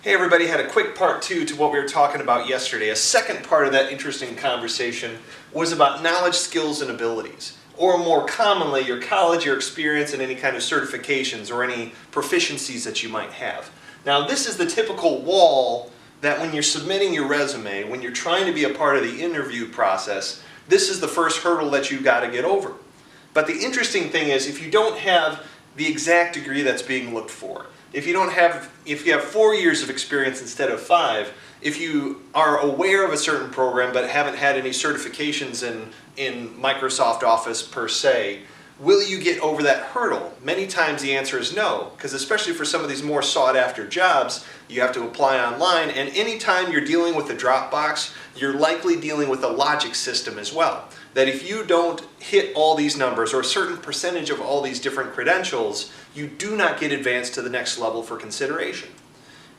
Hey everybody, had a quick part two to what we were talking about yesterday. A second part of that interesting conversation was about knowledge, skills, and abilities. Or more commonly, your college, your experience, and any kind of certifications or any proficiencies that you might have. Now this is the typical wall that when you're submitting your resume, when you're trying to be a part of the interview process, this is the first hurdle that you've got to get over. But the interesting thing is, if you don't have the exact degree that's being looked for, if you have 4 years of experience instead of 5, if you are aware of a certain program but haven't had any certifications in Microsoft Office per se, will you get over that hurdle? Many times the answer is no, because especially for some of these more sought after jobs, you have to apply online, and anytime you're dealing with a drop box, you're likely dealing with a logic system as well. That if you don't hit all these numbers or a certain percentage of all these different credentials, you do not get advanced to the next level for consideration.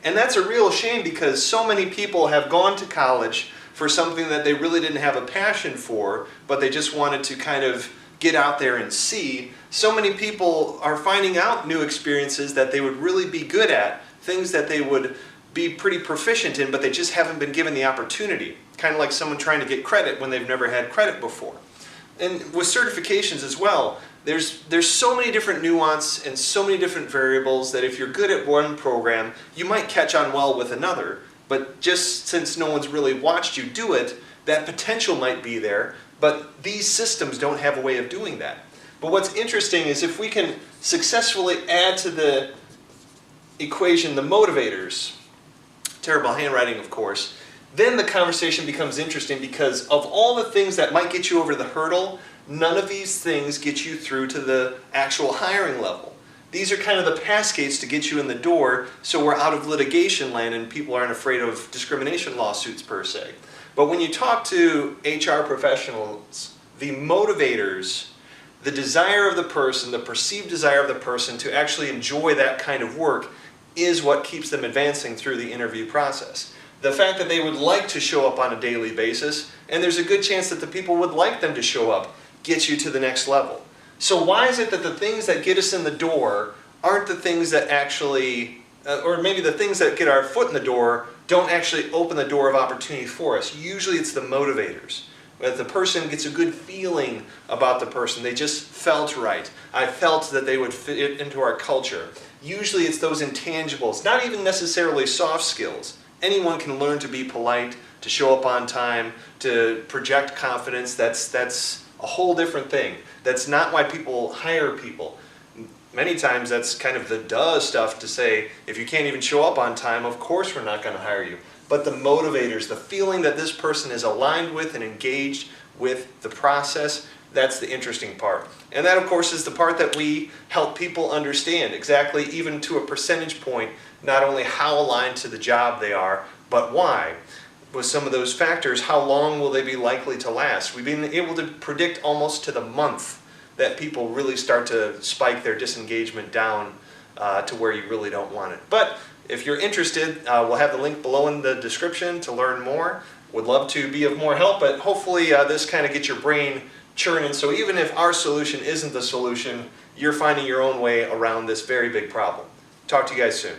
And that's a real shame, because so many people have gone to college for something that they really didn't have a passion for, but they just wanted to kind of get out there and see. So many people are finding out new experiences that they would really be good at, things that they would be pretty proficient in, but they just haven't been given the opportunity. Kind of like someone trying to get credit when they've never had credit before. And with certifications as well, there's so many different nuance and so many different variables that if you're good at one program, you might catch on well with another, but just since no one's really watched you do it, that potential might be there, but these systems don't have a way of doing that. But what's interesting is if we can successfully add to the equation the motivators, terrible handwriting of course, then the conversation becomes interesting, because of all the things that might get you over the hurdle, none of these things get you through to the actual hiring level. These are kind of the pass gates to get you in the door, so we're out of litigation land and people aren't afraid of discrimination lawsuits per se. But when you talk to HR professionals, the motivators, the desire of the person, the perceived desire of the person to actually enjoy that kind of work is what keeps them advancing through the interview process. The fact that they would like to show up on a daily basis, and there's a good chance that the people would like them to show up, gets you to the next level. So why is it that the things that get us in the door aren't the things that actually, or maybe the things that get our foot in the door don't actually open the door of opportunity for us? Usually it's the motivators. That the person gets a good feeling about the person. They just felt right. I felt that they would fit into our culture. Usually it's those intangibles, not even necessarily soft skills. Anyone can learn to be polite, to show up on time, to project confidence. That's a whole different thing. That's not why people hire people. Many times that's kind of the duh stuff to say, if you can't even show up on time, of course we're not going to hire you. But the motivators, the feeling that this person is aligned with and engaged with the process, that's the interesting part. And that, of course, is the part that we help people understand exactly, even to a percentage point, not only how aligned to the job they are, but why. With some of those factors, how long will they be likely to last? We've been able to predict almost to the month that people really start to spike their disengagement down to where you really don't want it. But if you're interested, we'll have the link below in the description to learn more. Would love to be of more help, but hopefully this kind of gets your brain churning, so even if our solution isn't the solution, you're finding your own way around this very big problem. Talk to you guys soon.